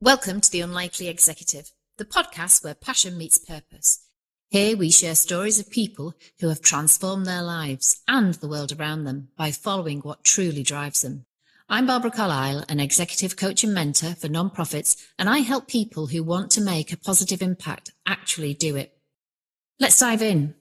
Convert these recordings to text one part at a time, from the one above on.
Welcome to The Unlikely Executive, the podcast where passion meets purpose. Here we share stories of people who have transformed their lives and the world around them by following what truly drives them. I'm Barbara Carlyle, an executive coach and mentor for non-profits, and I help people who want to make a positive impact actually do it. Let's dive in.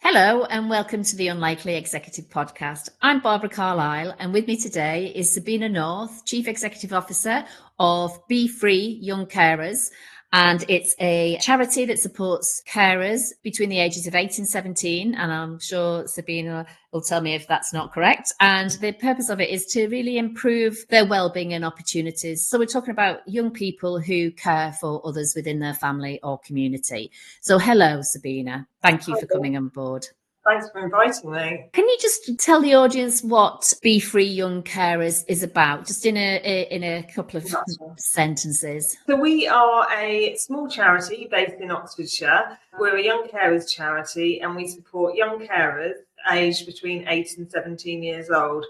Hello and welcome to the Unlikely Executive Podcast. I'm Barbara Carlyle, and with me today is Sabiene North, Chief Executive Officer of Be Free Young Carers. And it's a charity that supports carers between the ages of 8 and 17. And I'm sure Sabiene will tell me if that's not correct. And the purpose of it is to really improve their wellbeing and opportunities. So we're talking about young people who care for others within their family or community. So hello, Sabiene. Thank you for coming on board. Thanks for inviting me. Can you just tell the audience what Be Free Young Carers is about, just in a couple of sentences? So we are a small charity based in Oxfordshire. We're a young carers charity, and we support young carers aged between 8 and 17 years old.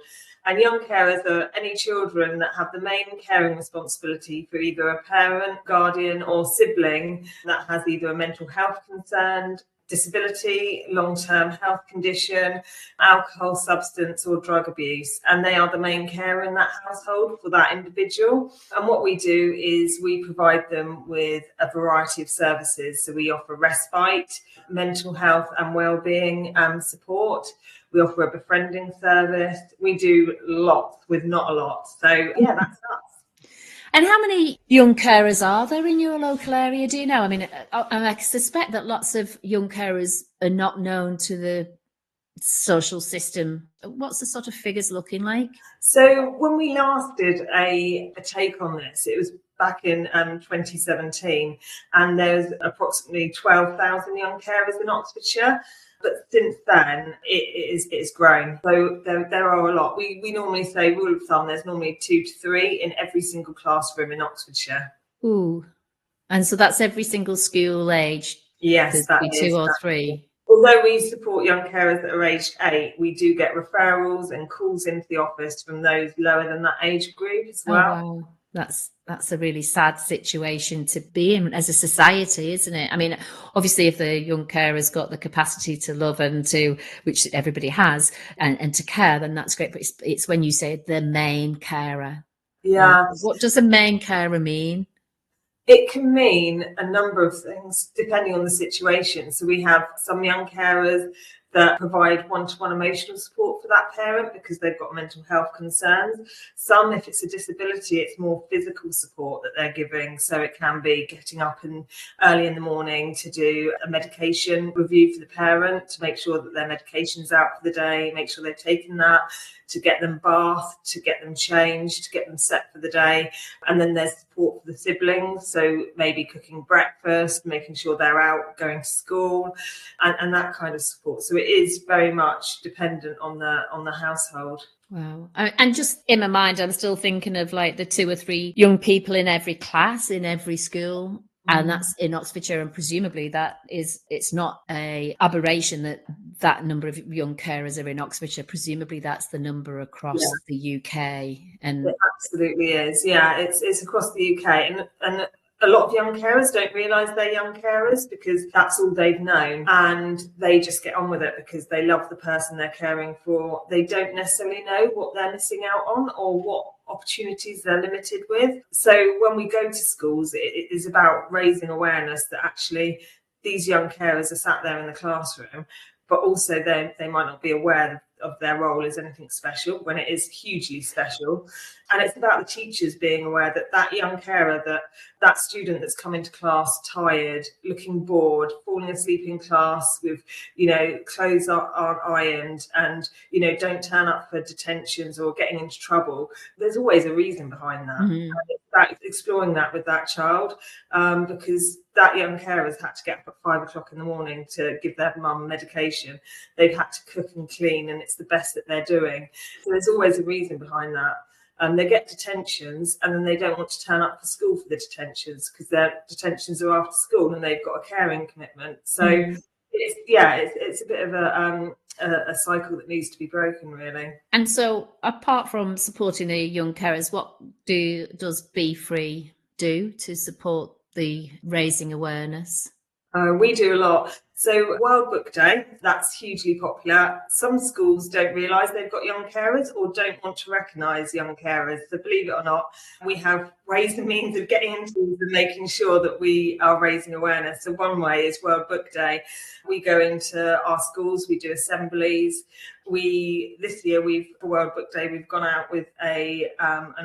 And young carers are any children that have the main caring responsibility for either a parent, guardian or sibling that has either a mental health concern, disability, long-term health condition, alcohol, substance or drug abuse, and they are the main carer in that household for that individual. And what we do is we provide them with a variety of services. So we offer respite, mental health and wellbeing support. We offer a befriending service. We do lots with not a lot. So yeah, that's us. And how many young carers are there in your local area? Do you know? I mean, I suspect that lots of young carers are not known to the social system. What's the sort of figures looking like? So when we last did a take on this, it was back in 2017, and there's approximately 12,000 young carers in Oxfordshire. But since then, it's grown. So there are a lot. We normally say, rule of thumb, there's normally 2 to 3 in every single classroom in Oxfordshire. Ooh. And so that's every single school age? Yes, that is. 2 or 3? Although we support young carers that are aged 8, we do get referrals and calls into the office from those lower than that age group as well. Oh, wow. That's a really sad situation to be in as a society, isn't it? I mean, obviously, if the young carer's got the capacity to love and to, which everybody has, and to care, then that's great. But it's when you say the main carer. Yeah. What does a main carer mean? It can mean a number of things depending on the situation. So we have some young carers that provide one-to-one emotional support for that parent because they've got mental health concerns. Some, if it's a disability, it's more physical support that they're giving. So it can be getting up early in the morning to do a medication review for the parent, to make sure that their medication's out for the day, make sure they've taken that, to get them bathed, to get them changed, to get them set for the day. And then there's support for the siblings. So maybe cooking breakfast, making sure they're out, going to school, and that kind of support. So it is very much dependent on the household. Wow. And just in my mind, I'm still thinking of like the 2 or 3 young people in every class, in every school. And that's in Oxfordshire, and presumably it's not a aberration that number of young carers are in Oxfordshire. Presumably that's the number across the UK. And it absolutely is. Yeah, it's across the UK, and a lot of young carers don't realise they're young carers because that's all they've known, and they just get on with it because they love the person they're caring for. They don't necessarily know what they're missing out on or what opportunities they're limited with. So when we go to schools, it is about raising awareness that actually these young carers are sat there in the classroom, but also they might not be aware of their role as anything special when it is hugely special. And it's about the teachers being aware that that young carer, that student that's come into class tired, looking bored, falling asleep in class with, clothes aren't ironed and, don't turn up for detentions or getting into trouble. There's always a reason behind that. Mm-hmm. Exploring that with that child, because that young carer has had to get up at 5 o'clock in the morning to give their mum medication. They've had to cook and clean, and it's the best that they're doing. So there's always a reason behind that. They get detentions, and then they don't want to turn up for school for the detentions because their detentions are after school and they've got a caring commitment. So it's a bit of a cycle that needs to be broken, really. And so, apart from supporting the young carers, what does Be Free do to support the raising awareness? We do a lot. So World Book Day, that's hugely popular. Some schools don't realise they've got young carers or don't want to recognise young carers. So believe it or not, we have ways and means of getting into these and making sure that we are raising awareness. So one way is World Book Day. We go into our schools, we do assemblies. This year for World Book Day, we've gone out with an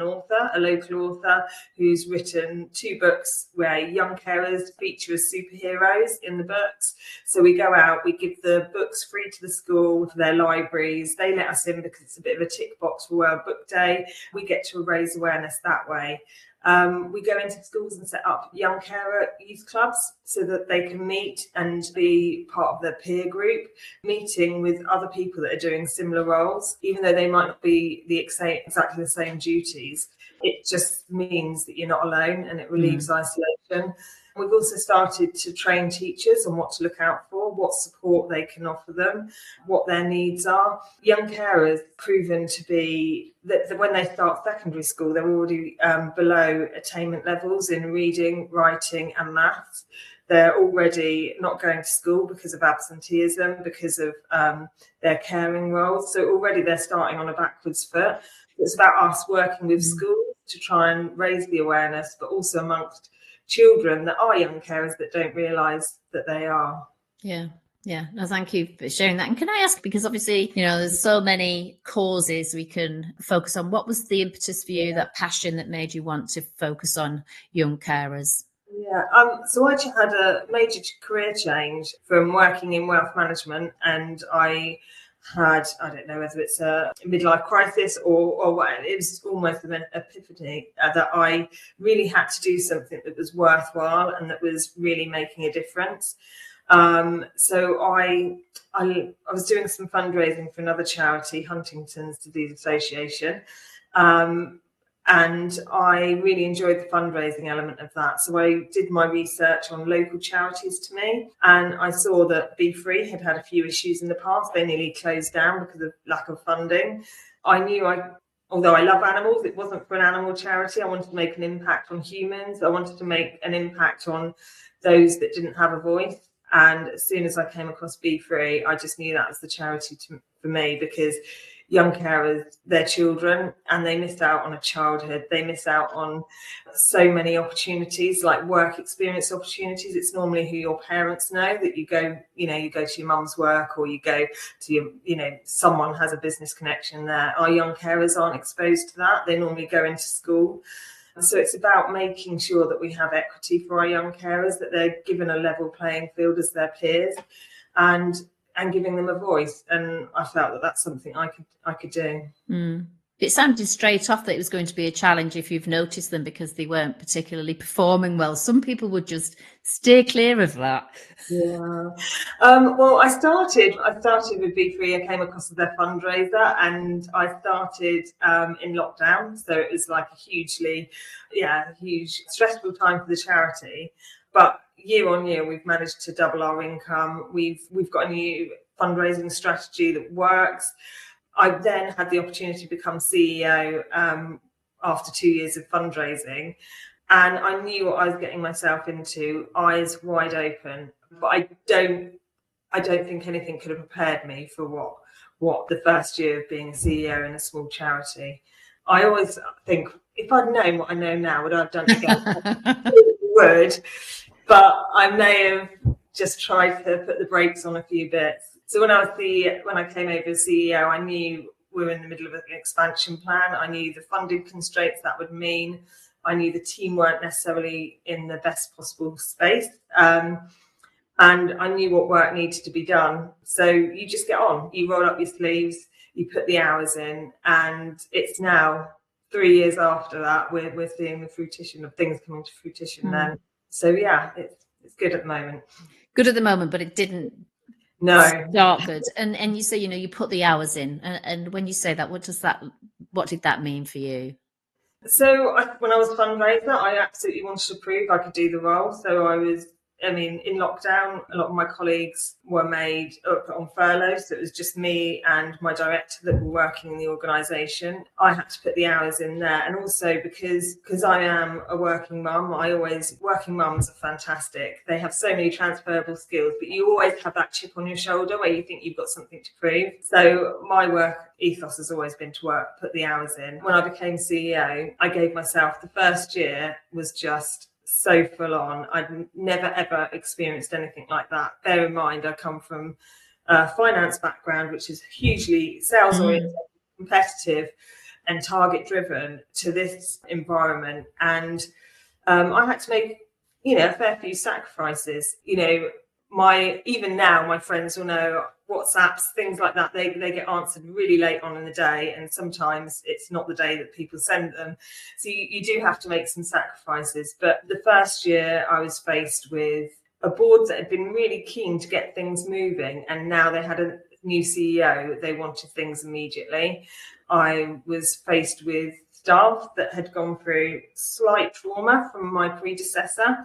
author, a local author, who's written 2 books where young carers feature as superheroes in the books. So we go out, we give the books free to the school, to their libraries. They let us in because it's a bit of a tick box for World Book Day. We get to raise awareness that way. We go into schools and set up young carer youth clubs so that they can meet and be part of their peer group, meeting with other people that are doing similar roles, even though they might not be exactly the same duties. It just means that you're not alone and it relieves isolation. We've also started to train teachers on what to look out for, what support they can offer them, what their needs are. Young carers proven to be that when they start secondary school, they're already below attainment levels in reading, writing and maths. They're already not going to school because of absenteeism, because of their caring roles. So already they're starting on a backwards foot. It's about us working with schools to try and raise the awareness, but also amongst children that are young carers that don't realise that they are. Yeah. No, thank you for sharing that. And can I ask, because obviously, there's so many causes we can focus on. What was the impetus for you, that passion that made you want to focus on young carers? Yeah, so I had a major career change from working in wealth management, and I don't know whether it's a midlife crisis or what, it was almost an epiphany that I really had to do something that was worthwhile and that was really making a difference. So I was doing some fundraising for another charity, Huntingdon Disease Association. And I really enjoyed the fundraising element of that. So I did my research on local charities to me, and I saw that Be Free had had a few issues in the past. They nearly closed down because of lack of funding. I knew although I love animals, it wasn't for an animal charity. I wanted to make an impact on humans. I wanted to make an impact on those that didn't have a voice. And as soon as I came across Be Free, I just knew that was the charity for me, because young carers, they're children, and they miss out on a childhood. They miss out on so many opportunities, like work experience opportunities. It's normally who your parents know, that you go to your mum's work, or you go to someone has a business connection there. Our young carers aren't exposed to that. They normally go into school. So it's about making sure that we have equity for our young carers, that they're given a level playing field as their peers, and giving them a voice. And I felt that that's something I could do. It sounded straight off that it was going to be a challenge if you've noticed them because they weren't particularly performing well. Some people would just steer clear of that. Yeah. Well, I started with Be Free. I came across their fundraiser, and I started in lockdown. So it was like a huge stressful time for the charity. But year on year, we've managed to double our income. We've got a new fundraising strategy that works. I then had the opportunity to become CEO after 2 years of fundraising, and I knew what I was getting myself into, eyes wide open. But I don't think anything could have prepared me for what the first year of being a CEO in a small charity. I always think, if I'd known what I know now, would I have done it again? I would, but I may have just tried to put the brakes on a few bits. So when I came over as CEO, I knew we were in the middle of an expansion plan. I knew the funding constraints that would mean. I knew the team weren't necessarily in the best possible space. And I knew what work needed to be done. So you just get on, you roll up your sleeves, you put the hours in, and it's now 3 years after that, we're seeing the fruition of things coming to fruition then. So yeah, it's good at the moment. Good at the moment, but it didn't start good. And you say, you put the hours in, and when you say that, what did that mean for you? So when I was a fundraiser, I absolutely wanted to prove I could do the role. So I was I mean, in lockdown, a lot of my colleagues were put on furlough. So it was just me and my director that were working in the organisation. I had to put the hours in there. And also because I am a working mum, working mums are fantastic. They have so many transferable skills, but you always have that chip on your shoulder where you think you've got something to prove. So my work ethos has always been to put the hours in. When I became CEO, I gave myself, the first year was just so full on. I'd never ever experienced anything like that. Bear in mind, I come from a finance background, which is hugely sales oriented, competitive and target driven, to this environment. And I had to make, a fair few sacrifices. Even now, my friends will know WhatsApps, things like that, they get answered really late on in the day, and sometimes it's not the day that people send them. So you do have to make some sacrifices. But the first year I was faced with a board that had been really keen to get things moving, and now they had a new CEO, they wanted things immediately. I was faced with staff that had gone through slight trauma from my predecessor,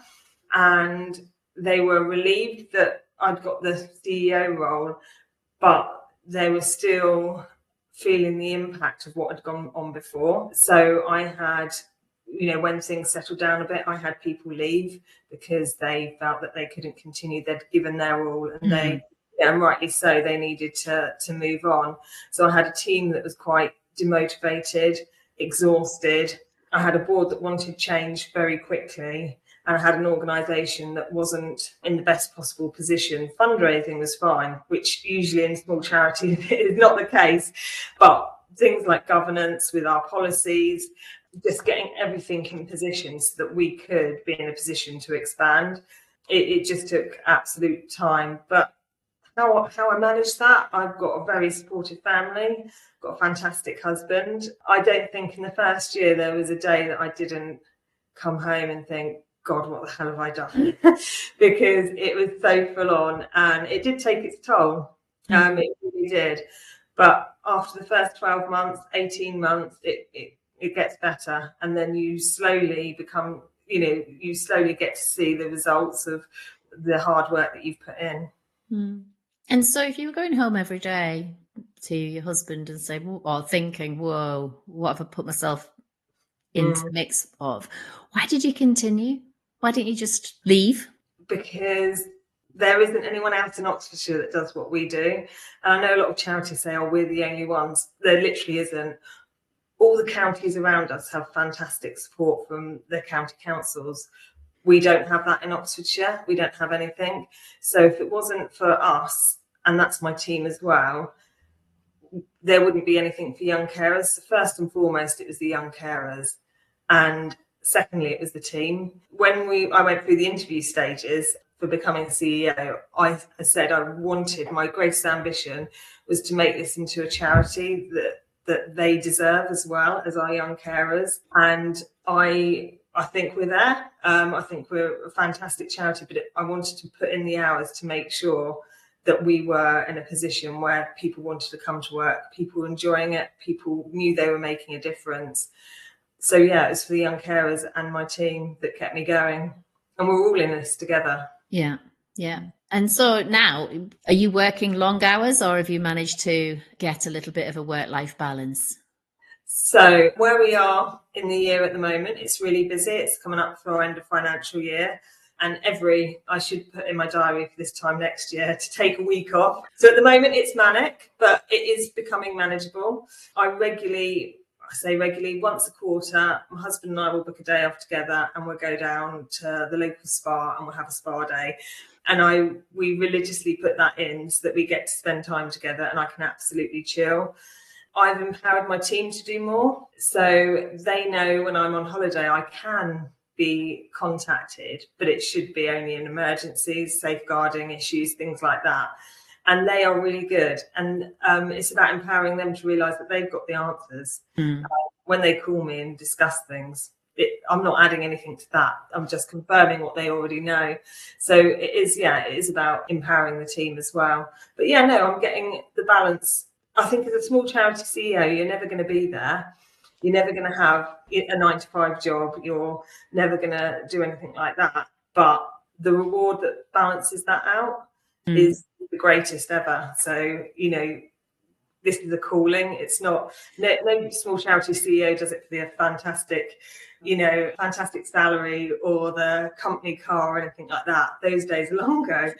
and they were relieved that I'd got the CEO role, but they were still feeling the impact of what had gone on before. So I had, when things settled down a bit, I had people leave because they felt that they couldn't continue. They'd given their all, and and rightly so, they needed to move on. So I had a team that was quite demotivated, exhausted. I had a board that wanted change very quickly. And I had an organisation that wasn't in the best possible position. Fundraising was fine, which usually in small charities is not the case. But things like governance with our policies, just getting everything in position so that we could be in a position to expand, it just took absolute time. But how I managed that, I've got a very supportive family, got a fantastic husband. I don't think in the first year there was a day that I didn't come home and think, God, what the hell have I done? Because it was so full on, and it did take its toll. It really did. But after the first 12 months, 18 months, it gets better. And then you slowly become, you slowly get to see the results of the hard work that you've put in. And so if you were going home every day to your husband and say, or thinking, whoa, what have I put myself into the mix of? Why did you continue? Why didn't you just leave? Because there isn't anyone else in Oxfordshire that does what we do. And I know a lot of charities say, oh, we're the only ones. There literally isn't. All the counties around us have fantastic support from the county councils. We don't have that in Oxfordshire. We don't have anything. So if it wasn't for us, and that's my team as well, there wouldn't be anything for young carers. So first and foremost, it was the young carers. And secondly, it was the team. When I went through the interview stages for becoming CEO, I said my greatest ambition was to make this into a charity that they deserve as well as our young carers. And I think we're there. I think we're a fantastic charity, but I wanted to put in the hours to make sure that we were in a position where people wanted to come to work, people were enjoying it, people knew they were making a difference. So yeah, it was for the young carers and my team that kept me going, and we're all in this together. Yeah. And so now, are you working long hours, or have you managed to get a little bit of a work-life balance? So where we are in the year at the moment, it's really busy. It's coming up for our end of financial year. And I should put in my diary for this time next year to take a week off. So at the moment it's manic, but it is becoming manageable. I say regularly, once a quarter, my husband and I will book a day off together, and we'll go down to the local spa and we'll have a spa day. And we religiously put that in so that we get to spend time together and I can absolutely chill. I've empowered my team to do more. So they know when I'm on holiday, I can be contacted, but it should be only in emergencies, safeguarding issues, things like that. And they are really good. And it's about empowering them to realise that they've got the answers when they call me and discuss things. I'm not adding anything to that. I'm just confirming what they already know. So it is about empowering the team as well. But I'm getting the balance. I think as a small charity CEO, you're never going to be there. You're never going to have a 9-to-5 job. You're never going to do anything like that. But the reward that balances that out is the greatest ever. So, you know, this is a calling. It's not, no small charity CEO does it for the fantastic, you know, fantastic salary or the company car or anything like that. Those days are long ago.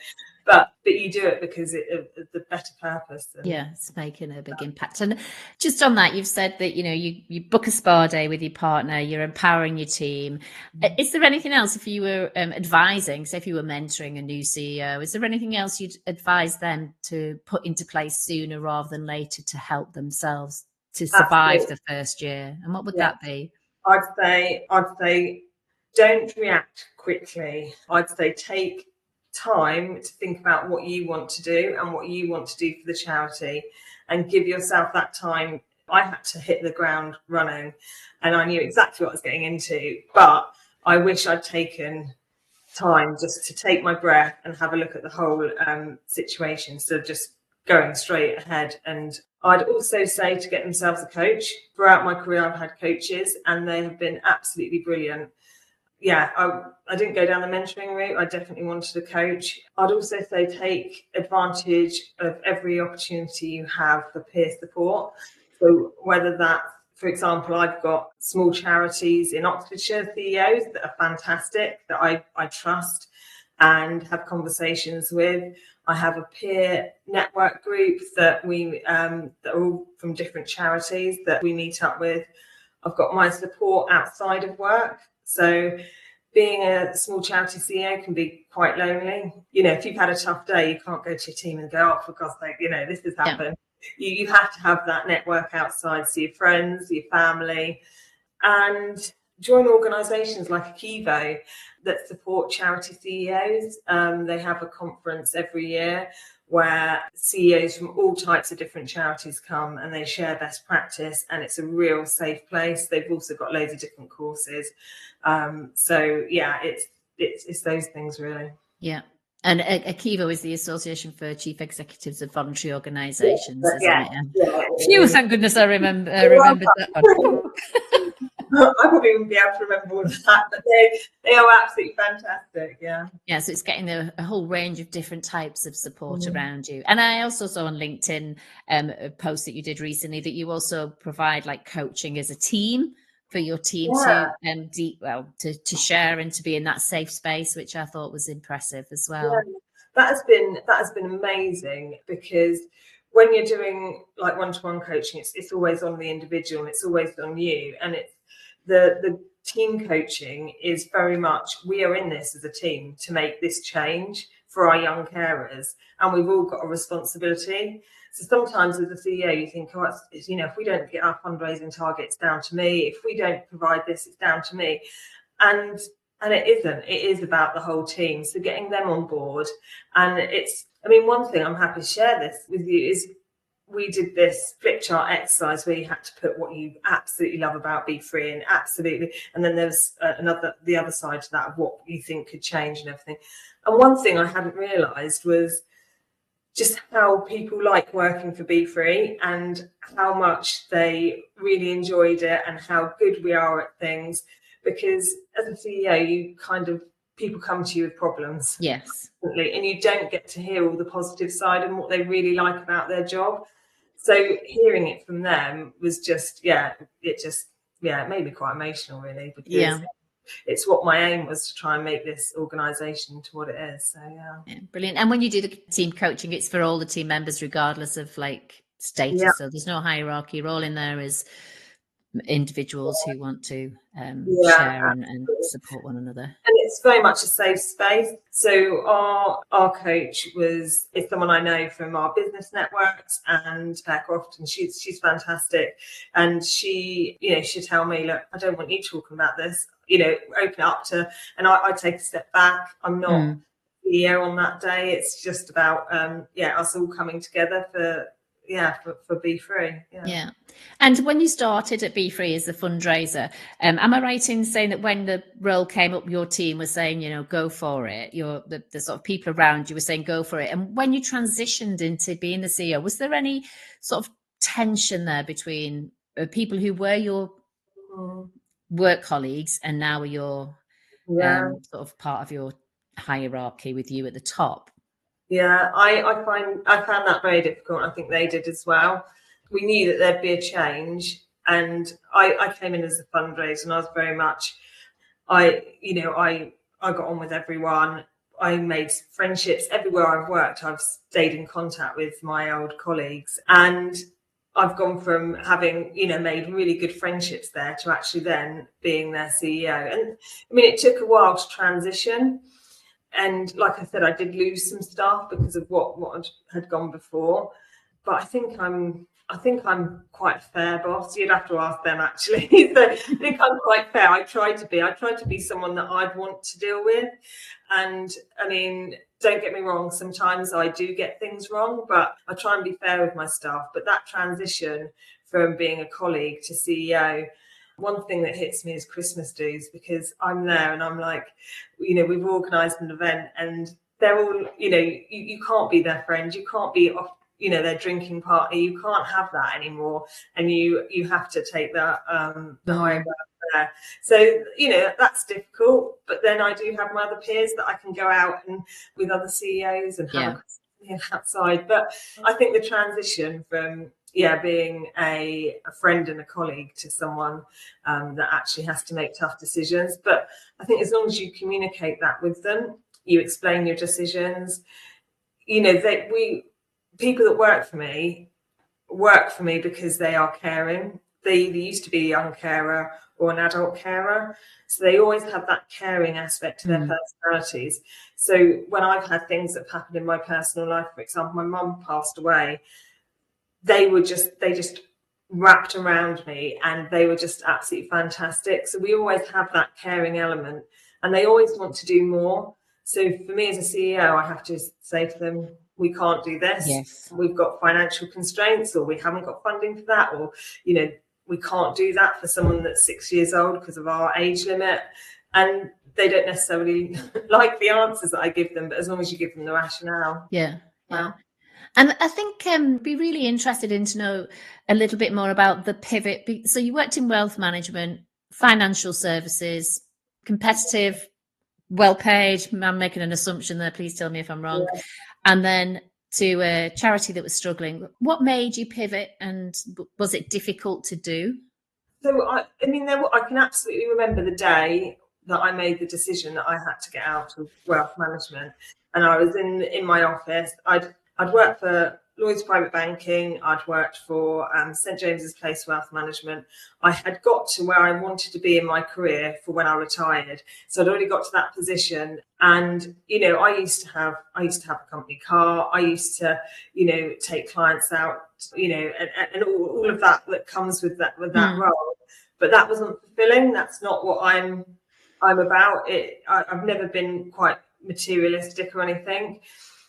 But you do it because of the better purpose. Yeah, it's making a big impact. And just on that, you've said that, you know, you book a spa day with your partner, you're empowering your team. Is there anything else, if you were advising, say if you were mentoring a new CEO, is there anything else you'd advise them to put into place sooner rather than later to help themselves to survive the first year? And what would that be? I'd say don't react quickly. I'd say take time to think about what you want to do and what you want to do for the charity, and give yourself that time. I had to hit the ground running and I knew exactly what I was getting into, but I wish I'd taken time just to take my breath and have a look at the whole situation instead of just going straight ahead. And I'd also say to get themselves a coach. Throughout my career, I've had coaches and they have been absolutely brilliant. Yeah, I didn't go down the mentoring route. I definitely wanted a coach. I'd also say take advantage of every opportunity you have for peer support. So whether that, for example, I've got small charities in Oxfordshire CEOs that are fantastic, that I trust and have conversations with. I have a peer network group that that are all from different charities that we meet up with. I've got my support outside of work. So being a small charity CEO can be quite lonely. You know, if you've had a tough day, you can't go to your team and go, oh, for God's sake, you know, this has happened. Yeah. You have to have that network outside, so your friends, your family, and join organisations like Akivo that support charity CEOs. They have a conference every year where CEOs from all types of different charities come and they share best practice, and it's a real safe place. They've also got loads of different courses. So yeah, it's those things really. Yeah. And Akivo is the Association for Chief Executives of Voluntary Organisations, isn't it? Yeah. Phew, thank goodness I remembered that one. I probably wouldn't be able to remember all of that, but they are absolutely fantastic. Yeah. Yeah, so it's getting a whole range of different types of support around you. And I also saw on LinkedIn a post that you did recently that you also provide like coaching as a team for your team to share and to be in that safe space, which I thought was impressive as well. Yeah. That has been amazing, because when you're doing like one-to-one coaching, it's always on the individual and it's always on you. And it's the team coaching is very much, we are in this as a team to make this change for our young carers, and we've all got a responsibility. So sometimes as a CEO, you think, oh, it's, you know, if we don't get our fundraising targets down to me, if we don't provide this, it's down to me. And it isn't. It is about the whole team. So getting them on board. And it's, I mean, one thing I'm happy to share this with you is we did this flip chart exercise where you had to put what you absolutely love about Be Free and absolutely, and then there's the other side to that of what you think could change and everything. And one thing I hadn't realised was just how people like working for Be Free and how much they really enjoyed it and how good we are at things. Because as a CEO, you kind of, people come to you with problems. Yes. And you don't get to hear all the positive side and what they really like about their job. So hearing it from them was just, it made me quite emotional, really, because it's what my aim was, to try and make this organisation to what it is. So yeah, brilliant. And when you do the team coaching, it's for all the team members, regardless of like status. Yeah. So there's no hierarchy. You're all in there as individuals who want to share and support one another. And it's very much a safe space. So our coach is someone I know from our business networks, and Claire Croft, and she's fantastic. And she, you know, she'd tell me, look, I don't want you talking about this, you know, open up to, and I take a step back. I'm not CEO on that day. It's just about us all coming together for Be Free. Yeah. And when you started at Be Free as a fundraiser, am I right in saying that when the role came up, your team was saying, you know, go for it? The sort of people around you were saying, go for it. And when you transitioned into being the CEO, was there any sort of tension there between people who were your work colleagues and now are your sort of part of your hierarchy with you at the top. Yeah, I found that very difficult. I think they did as well. We knew that there'd be a change, and I came in as a fundraiser, and I was very much, I got on with everyone. I made friendships everywhere I've worked. I've stayed in contact with my old colleagues, and I've gone from having, made really good friendships there to actually then being their CEO. And I mean, it took a while to transition. And like I said, I did lose some staff because of what had gone before. But I think I'm quite a fair boss. You'd have to ask them, actually. So I think I'm quite fair. I try to be someone that I'd want to deal with. And I mean, don't get me wrong, sometimes I do get things wrong, but I try and be fair with my staff. But that transition from being a colleague to CEO, one thing that hits me is Christmas dues, because I'm there and I'm like, we've organised an event and they're all, you can't be their friend. You can't be off, their drinking party. You can't have that anymore. And you have to take that the higher ground there. So, that's difficult. But then I do have my other peers that I can go out and with other CEOs and have a Christmas outside. But I think the transition from being a friend and a colleague to someone that actually has to make tough decisions. But I think as long as you communicate that with them, you explain your decisions, people that work for me because they are caring. They used to be a young carer or an adult carer. So they always have that caring aspect to their personalities. So when I've had things that have happened in my personal life, for example, my mum passed away, they just wrapped around me and they were just absolutely fantastic. So we always have that caring element and they always want to do more. So for me as a CEO, I have to say to them, we can't do this. Yes. We've got financial constraints, or we haven't got funding for that, or, we can't do that for someone that's 6 years old because of our age limit. And they don't necessarily like the answers that I give them, but as long as you give them the rationale. Yeah. And I think be really interested in to know a little bit more about the pivot. So you worked in wealth management, financial services, competitive, well paid. I'm making an assumption there. Please tell me if I'm wrong. Yeah. And then to a charity that was struggling. What made you pivot, and was it difficult to do? So I can absolutely remember the day that I made the decision that I had to get out of wealth management, and I was in my office. I'd worked for Lloyds Private Banking. I'd worked for St James's Place Wealth Management. I had got to where I wanted to be in my career for when I retired. So I'd already got to that position. And, I used to have a company car. I used to, take clients out, and all of that comes with that role. But that wasn't fulfilling. That's not what I'm about. I've never been quite materialistic or anything.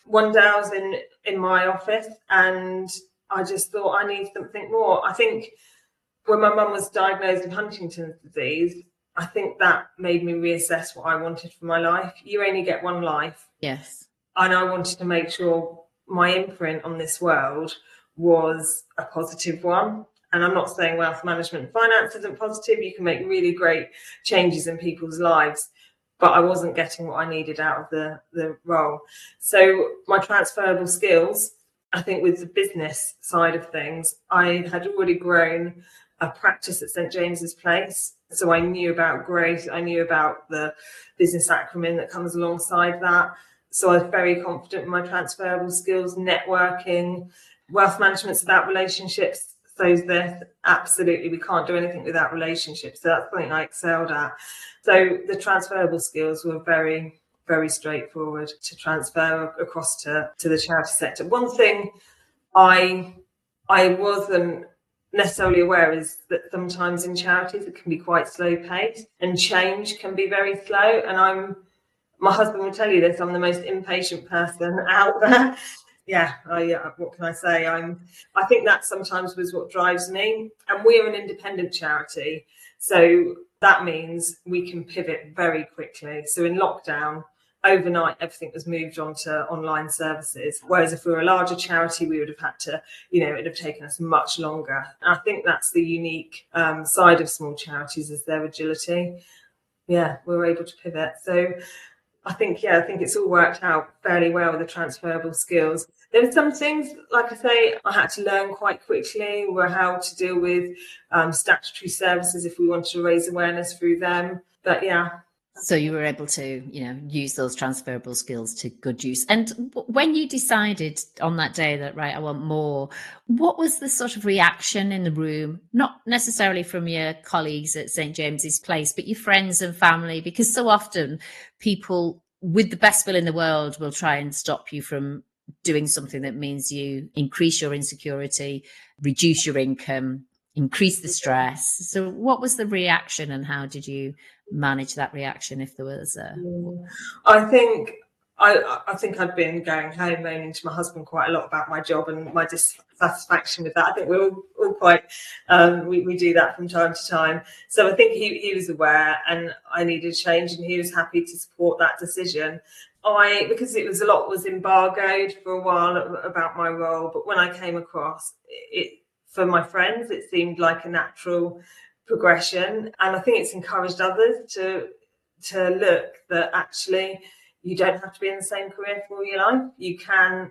One day I was in my office and I just thought I need something more. I think when my mum was diagnosed with Huntingdon Disease, I think that made me reassess what I wanted for my life. You only get one life. Yes. And I wanted to make sure my imprint on this world was a positive one. And I'm not saying wealth management and finance isn't positive. You can make really great changes in people's lives. But I wasn't getting what I needed out of the role. So my transferable skills, I think with the business side of things, I had already grown a practice at St James's Place. So I knew about growth. I knew about the business acumen that comes alongside that. So I was very confident in my transferable skills, networking. Wealth management's about relationships. So is this. Absolutely, we can't do anything without relationships. So that's something I excelled at. So the transferable skills were very, very straightforward to transfer across to the charity sector. One thing I wasn't necessarily aware is that sometimes in charities it can be quite slow paced and change can be very slow. And my husband will tell you this, I'm the most impatient person out there. What can I say? I think that sometimes was what drives me. And we're an independent charity. So that means we can pivot very quickly. So in lockdown, overnight, everything was moved on to online services. Whereas if we were a larger charity, we would have had to, it would have taken us much longer. And I think that's the unique side of small charities is their agility. Yeah, we were able to pivot. So I think it's all worked out fairly well with the transferable skills. There were some things, like I say, I had to learn quite quickly, were how to deal with statutory services if we wanted to raise awareness through them. But yeah. So you were able to, use those transferable skills to good use. And when you decided on that day that, right, I want more, what was the sort of reaction in the room? Not necessarily from your colleagues at St. James's Place, but your friends and family, because so often people with the best will in the world will try and stop you from doing something that means you increase your insecurity, reduce your income, increase the stress. So what was the reaction, and how did you manage that reaction if there was a... I think I'd been going home moaning to my husband quite a lot about my job and my dissatisfaction with that. I think we're all quite we do that from time to time. So I think he was aware, and I needed change, and he was happy to support that decision. Because a lot was embargoed for a while about my role, but when I came across it, for my friends, it seemed like a natural progression, and I think it's encouraged others to look that actually you don't have to be in the same career for all your life. You can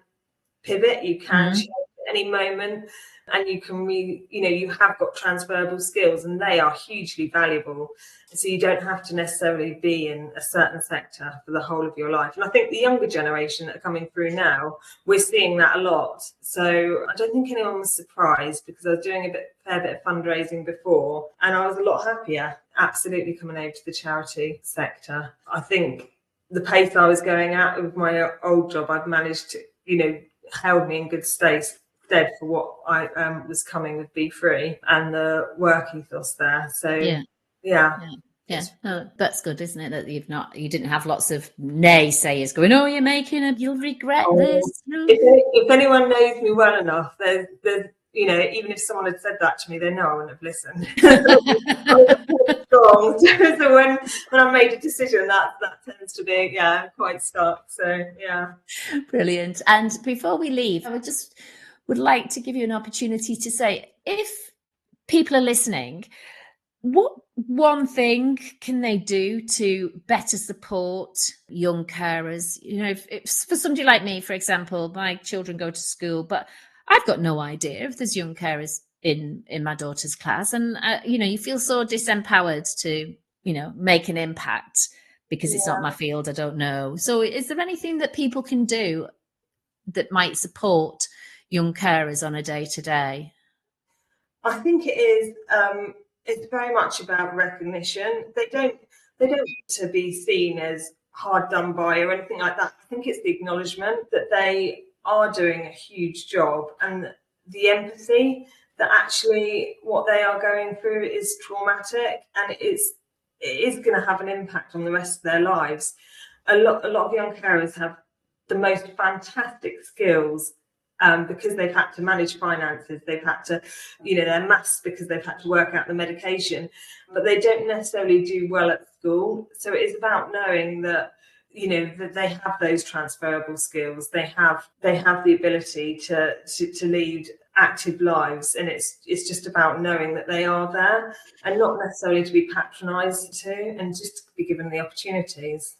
pivot, you can change at any moment, and you can you have got transferable skills, and they are hugely valuable. So you don't have to necessarily be in a certain sector for the whole of your life. And I think the younger generation that are coming through now, we're seeing that a lot. So I don't think anyone was surprised, because I was doing a fair bit of fundraising before, and I was a lot happier absolutely coming over to the charity sector. I think the pace I was going at with my old job, I've managed to, held me in good stead for what I was coming with Be Free and the work ethos there. So yeah. No, that's good, isn't it? That you didn't have lots of naysayers going, "Oh, you'll regret this." No. If anyone knows me well enough, there's even if someone had said that to me, they know I wouldn't have listened. So when I made a decision, that tends to be quite stark. So yeah, brilliant. And before we leave, I would like to give you an opportunity to say, if people are listening, what one thing can they do to better support young carers? If for somebody like me, for example, my children go to school, but I've got no idea if there's young carers in my daughter's class, and you feel so disempowered to make an impact because it's not my field. I don't know. So is there anything that people can do that might support young carers on a day-to-day? I think it is. It's very much about recognition. They don't need to be seen as hard done by or anything like that. I think it's the acknowledgement that they are doing a huge job, and the empathy that actually what they are going through is traumatic, and it is going to have an impact on the rest of their lives. A lot of young carers have the most fantastic skills. Because they've had to manage finances, they've had to, their maths, because they've had to work out the medication, but they don't necessarily do well at school. So it is about knowing that, that they have those transferable skills. They have the ability to lead active lives, and it's just about knowing that they are there, and not necessarily to be patronised to, and just to be given the opportunities.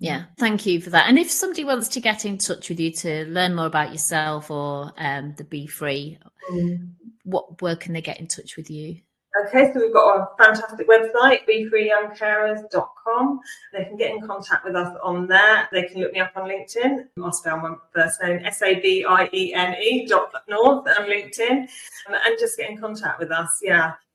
Yeah, thank you for that. And if somebody wants to get in touch with you to learn more about yourself or the Be Free, where can they get in touch with you? Okay, so we've got a fantastic website, BeFreeYoungCarers.com. They can get in contact with us on there. They can look me up on LinkedIn. I'll spell my first name, Sabiene.North on LinkedIn, and just get in contact with us.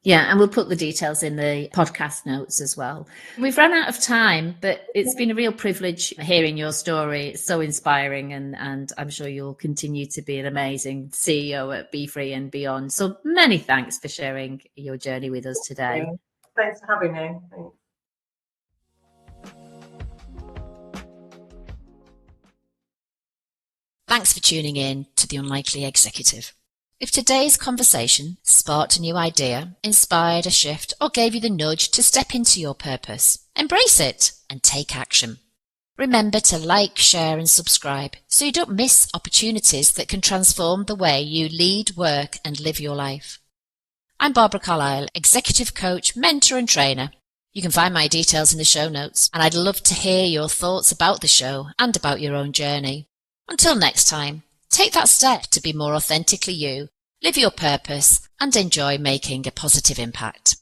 Yeah, and we'll put the details in the podcast notes as well. We've run out of time, but it's been a real privilege hearing your story. It's so inspiring, and I'm sure you'll continue to be an amazing CEO at Be Free and beyond. So many thanks for sharing your journey with us today. Thanks for having me. Thanks for tuning in to The Unlikely Executive. If today's conversation sparked a new idea, inspired a shift, or gave you the nudge to step into your purpose, embrace it and take action. Remember to like, share and subscribe so you don't miss opportunities that can transform the way you lead, work and live your life. I'm Barbara Carlyle, Executive Coach, Mentor and Trainer. You can find my details in the show notes, and I'd love to hear your thoughts about the show and about your own journey. Until next time, take that step to be more authentically you, live your purpose, and enjoy making a positive impact.